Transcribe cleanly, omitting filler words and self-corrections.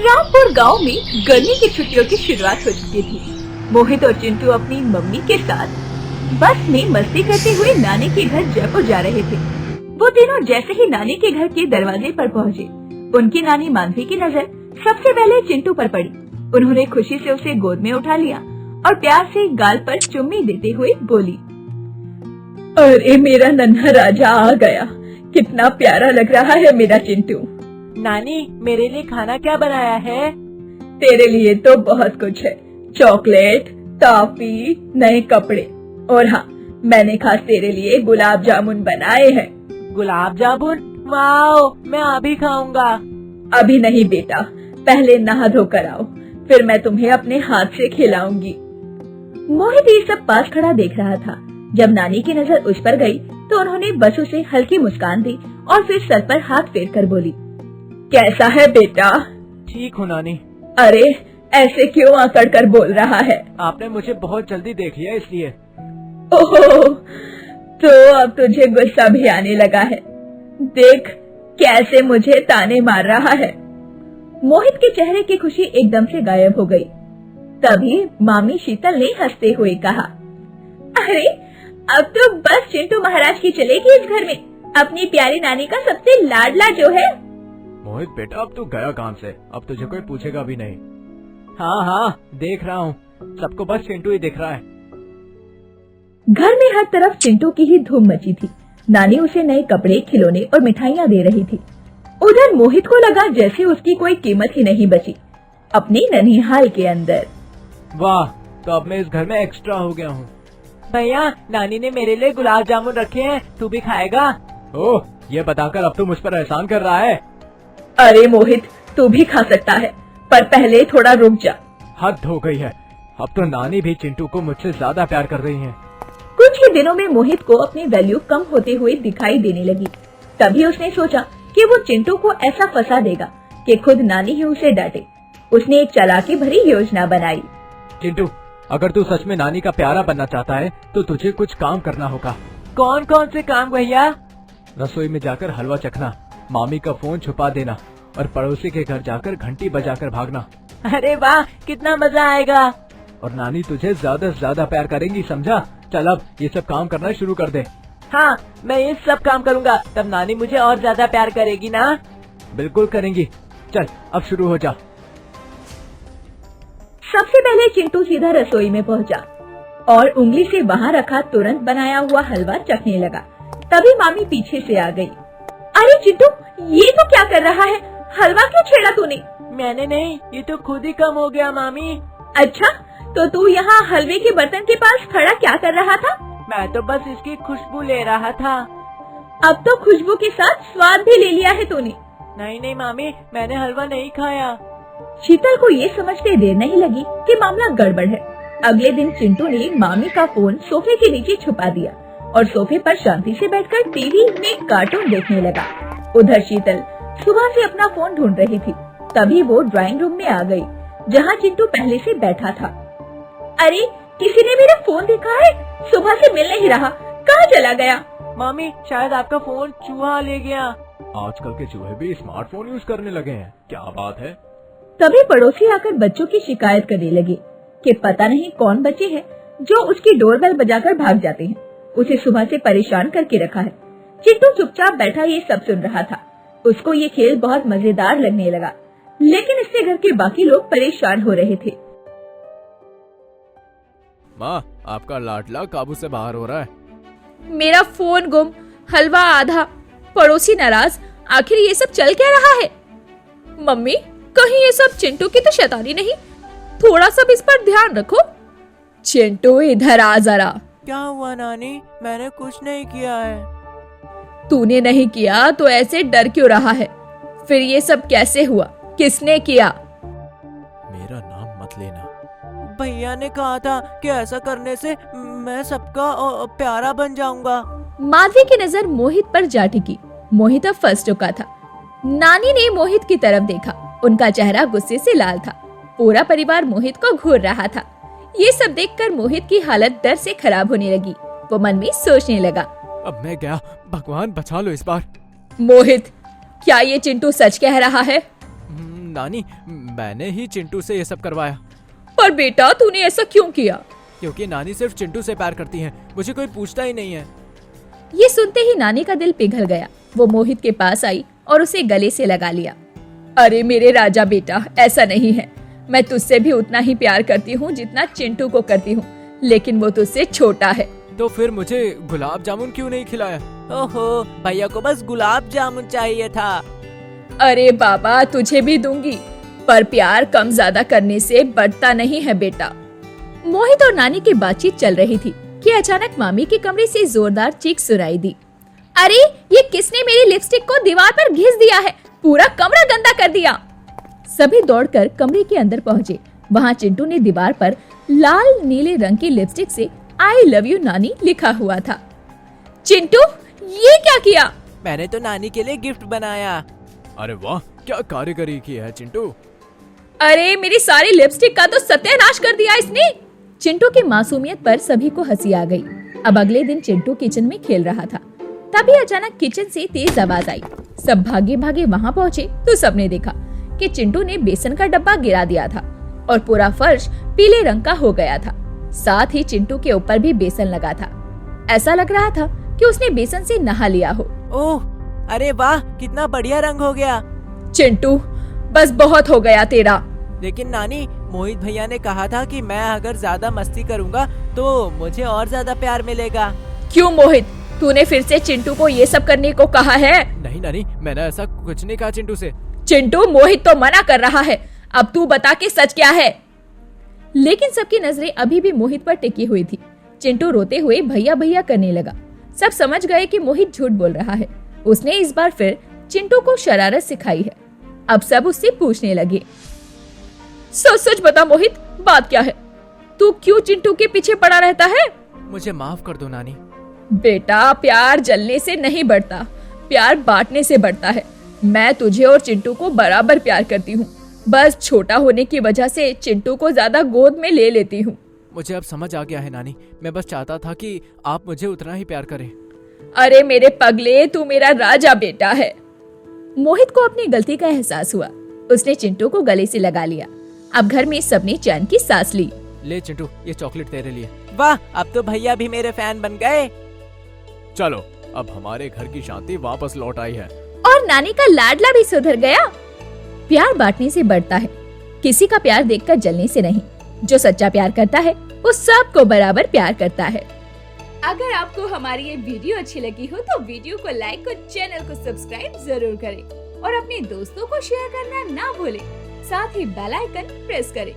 रामपुर गांव में गर्मी की छुट्टियों की शुरुआत हो चुकी थी। मोहित और चिंटू अपनी मम्मी के साथ बस में मस्ती करते हुए नानी के घर जयपुर जा रहे थे। वो तीनों जैसे ही नानी के घर के दरवाजे पर पहुँचे, उनकी नानी मानवी की नजर सबसे पहले चिंटू पर पड़ी। उन्होंने खुशी से उसे गोद में उठा लिया और प्यार से गाल पर चुम्मी देते हुए बोली, अरे मेरा नन्हा राजा आ गया, कितना प्यारा लग रहा है मेरा चिंटू। नानी, मेरे लिए खाना क्या बनाया है? तेरे लिए तो बहुत कुछ है, चॉकलेट, टॉफी, नए कपड़े और हाँ, मैंने खास तेरे लिए गुलाब जामुन बनाए हैं। गुलाब जामुन? वाओ, मैं अभी खाऊंगा। अभी नहीं बेटा, पहले नहा धोकर आओ, फिर मैं तुम्हें अपने हाथ से खिलाऊंगी। मोहित ये सब पास खड़ा देख रहा था। जब नानी की नजर उस पर गई तो उन्होंने बस उसे हल्की मुस्कान दी और फिर सर पर हाथ फेर कर बोली, कैसा है बेटा? ठीक हूँ नानी। अरे ऐसे क्यों आकड़ कर बोल रहा है? आपने मुझे बहुत जल्दी देख लिया इसलिए। ओहो, तो अब तुझे गुस्सा भी आने लगा है। देख कैसे मुझे ताने मार रहा है। मोहित के चेहरे की खुशी एकदम से गायब हो गई। तभी मामी शीतल ने हंसते हुए कहा, अरे अब तो बस चिंटू महाराज की चलेगी इस घर में, अपनी प्यारी नानी का सबसे लाडला जो है। मोहित बेटा, अब तू गया काम से, अब तुझे कोई पूछेगा भी नहीं। हाँ हाँ, देख रहा हूँ, सबको बस चिंटू ही दिख रहा है। घर में हर तरफ चिंटू की ही धूम मची थी। नानी उसे नए कपड़े, खिलौने और मिठाइयाँ दे रही थी। उधर मोहित को लगा जैसे उसकी कोई कीमत ही नहीं बची अपनी ननिहाल के अंदर। वाह, तो अब मैं इस घर में एक्स्ट्रा हो गया हूँ। भैया, नानी ने मेरे लिए गुलाब जामुन रखे हैं, तू भी खाएगा? ओह, ये बताकर अब तू मुझ पर एहसान कर रहा है। अरे मोहित, तू भी खा सकता है, पर पहले थोड़ा रुक जा। हद हो गई है, अब तो नानी भी चिंटू को मुझसे ज्यादा प्यार कर रही है। कुछ ही दिनों में मोहित को अपनी वैल्यू कम होते हुए दिखाई देने लगी। तभी उसने सोचा कि वो चिंटू को ऐसा फंसा देगा कि खुद नानी ही उसे डांटे। उसने एक चालाकी भरी योजना बनाई। चिंटू, अगर तू सच में नानी का प्यारा बनना चाहता है तो तुझे कुछ काम करना होगा। कौन कौन से काम भैया? रसोई में जाकर हलवा चखना, मामी का फोन छुपा देना और पड़ोसी के घर जाकर घंटी बजाकर भागना। अरे वाह, कितना मजा आएगा। और नानी तुझे ज्यादा से ज्यादा प्यार करेंगी, समझा? चल अब ये सब काम करना शुरू कर दे। हाँ, मैं ये सब काम करूँगा, तब नानी मुझे और ज्यादा प्यार करेगी ना? बिल्कुल करेंगी। चल अब शुरू हो जा। सबसे पहले चिंटू सीधा रसोई में पहुंचा और उंगली से वहां रखा तुरंत बनाया हुआ हलवा चखने लगा। तभी मामी पीछे से आ गई। अरे चिंटू, ये तो क्या कर रहा है? हलवा क्यों छेड़ा तूने? मैंने नहीं, ये तो खुद ही कम हो गया मामी। अच्छा, तो तू यहाँ हलवे के बर्तन के पास खड़ा क्या कर रहा था? मैं तो बस इसकी खुशबू ले रहा था। अब तो खुशबू के साथ स्वाद भी ले लिया है तूने। नहीं नहीं मामी, मैंने हलवा नहीं खाया। शीतल को ये समझते देर नहीं लगी कि मामला गड़बड़ है। अगले दिन चिंटू ने मामी का फोन सोफे के नीचे छुपा दिया और सोफे पर शांति से बैठकर टीवी में कार्टून देखने लगा। उधर शीतल सुबह से अपना फोन ढूंढ रही थी। तभी वो ड्राइंग रूम में आ गई, जहाँ चिंटू पहले से बैठा था। अरे, किसी ने मेरा फोन देखा है? सुबह से मिल नहीं रहा, कहाँ चला गया? मामी, शायद आपका फोन चूहा ले गया। आजकल के चूहे भी स्मार्टफोन यूज करने लगे हैं, क्या बात है? तभी पड़ोसी आकर बच्चों की शिकायत करने लगे कि पता नहीं कौन बच्चे हैं जो उसकी डोरबेल बजाकर भाग जाते हैं। उसे सुबह से परेशान करके रखा है। चिंटू चुपचाप बैठा ये सब सुन रहा था। उसको ये खेल बहुत मजेदार लगने लगा, लेकिन इससे घर के बाकी लोग परेशान हो रहे थे। माँ, आपका लाडला काबू से बाहर हो रहा है। मेरा फोन गुम, हलवा आधा, पड़ोसी नाराज, आखिर ये सब चल क्या रहा है? मम्मी, कहीं ये सब चिंटू की तो शैतानी नहीं? थोड़ा सा भी इस पर ध्यान रखो। चिंटू इधर आ जरा। क्या हुआ नानी? मैंने कुछ नहीं किया है। तूने नहीं किया तो ऐसे डर क्यों रहा है? फिर ये सब कैसे हुआ? किसने किया? मेरा नाम मत लेना। भैया ने कहा था कि ऐसा करने से मैं सबका प्यारा बन जाऊंगा। माधवी की नजर मोहित पर जा टिकी। मोहित अब फंस चुका था। नानी ने मोहित की तरफ देखा, उनका चेहरा गुस्से से लाल था। पूरा परिवार मोहित को घूर रहा था। ये सब देखकर मोहित की हालत डर से खराब होने लगी। वो मन में सोचने लगा, अब मैं गया, भगवान बचा लो इस बार। मोहित, क्या ये चिंटू सच कह रहा है? नानी, मैंने ही चिंटू से ये सब करवाया। पर बेटा तूने ऐसा क्यों किया? क्योंकि नानी सिर्फ चिंटू से प्यार करती है, मुझे कोई पूछता ही नहीं है। ये सुनते ही नानी का दिल पिघल गया। वो मोहित के पास आई और उसे गले से लगा लिया। अरे मेरे राजा बेटा, ऐसा नहीं है। मैं तुझसे भी उतना ही प्यार करती हूँ जितना चिंटू को करती हूँ, लेकिन वो तुझसे छोटा है। तो फिर मुझे गुलाब जामुन क्यों नहीं खिलाया? ओहो, भैया को बस गुलाब जामुन चाहिए था। अरे बाबा, तुझे भी दूंगी, पर प्यार कम ज्यादा करने से बढ़ता नहीं है बेटा। मोहित और नानी की बातचीत चल रही थी कि अचानक मामी के कमरे से जोरदार चीख सुनाई दी। अरे ये किसने मेरी लिपस्टिक को दीवार पर घिस दिया है? पूरा कमरा गंदा कर दिया। सभी दौड़कर कमरे के अंदर पहुंचे। वहां चिंटू ने दीवार पर लाल नीले रंग की लिपस्टिक से आई लव यू नानी लिखा हुआ था। चिंटू, ये क्या किया? मैंने तो नानी के लिए गिफ्ट बनाया। अरे वाह, क्या कारीगरी की है चिंटू। अरे मेरी सारी लिपस्टिक का तो सत्यानाश कर दिया इसने। चिंटू की मासूमियत पर सभी को हंसी आ गई। अब अगले दिन चिंटू किचन में खेल रहा था, तभी अचानक किचन से तेज आवाज आई। सब भागे भागे वहां पहुंचे तो सबने देखा कि चिंटू ने बेसन का डब्बा गिरा दिया था और पूरा फर्श पीले रंग का हो गया था। साथ ही चिंटू के ऊपर भी बेसन लगा था। ऐसा लग रहा था कि उसने बेसन से नहा लिया हो। ओह, अरे वाह, कितना बढ़िया रंग हो गया। चिंटू, बस बहुत हो गया तेरा। लेकिन नानी, मोहित भैया ने कहा था कि मैं अगर ज्यादा मस्ती करूंगा तो मुझे और ज्यादा प्यार मिलेगा। क्यों मोहित, तूने फिर से चिंटू को ये सब करने को कहा है? नहीं नानी, मैंने ऐसा कुछ नहीं कहा चिंटू से। चिंटू, मोहित तो मना कर रहा है, अब तू बता कि सच क्या है। लेकिन सबकी नजरें अभी भी मोहित पर टिकी हुई थी। चिंटू रोते हुए भैया भैया करने लगा। सब समझ गए कि मोहित झूठ बोल रहा है। उसने इस बार फिर चिंटू को शरारत सिखाई है। अब सब उससे पूछने लगे, सच सच बता मोहित, बात क्या है? तू क्यों चिंटू के पीछे पड़ा रहता है? मुझे माफ कर दो नानी। बेटा, प्यार जलने से नहीं बढ़ता, प्यार बांटने से बढ़ता है। मैं तुझे और चिंटू को बराबर प्यार करती हूँ, बस छोटा होने की वजह से चिंटू को ज्यादा गोद में ले लेती हूँ। मुझे अब समझ आ गया है नानी, मैं बस चाहता था कि आप मुझे उतना ही प्यार करें। अरे मेरे पगले, तू मेरा राजा बेटा है। मोहित को अपनी गलती का एहसास हुआ। उसने चिंटू को गले से लगा लिया। अब घर में सबने चैन की सांस ली। ले चिंटू, ये चॉकलेट तेरे लिए। वाह, अब तो भैया भी मेरे फैन बन गए। चलो, अब हमारे घर की शांति वापस लौट आई है। और नानी का लाडला भी सुधर गया। प्यार बांटने से बढ़ता है, किसी का प्यार देखकर जलने से नहीं। जो सच्चा प्यार करता है वो सबको बराबर प्यार करता है। अगर आपको हमारी ये वीडियो अच्छी लगी हो तो वीडियो को लाइक और चैनल को सब्सक्राइब जरूर करें और अपने दोस्तों को शेयर करना ना भूलें। साथ ही बेल आइकन प्रेस करें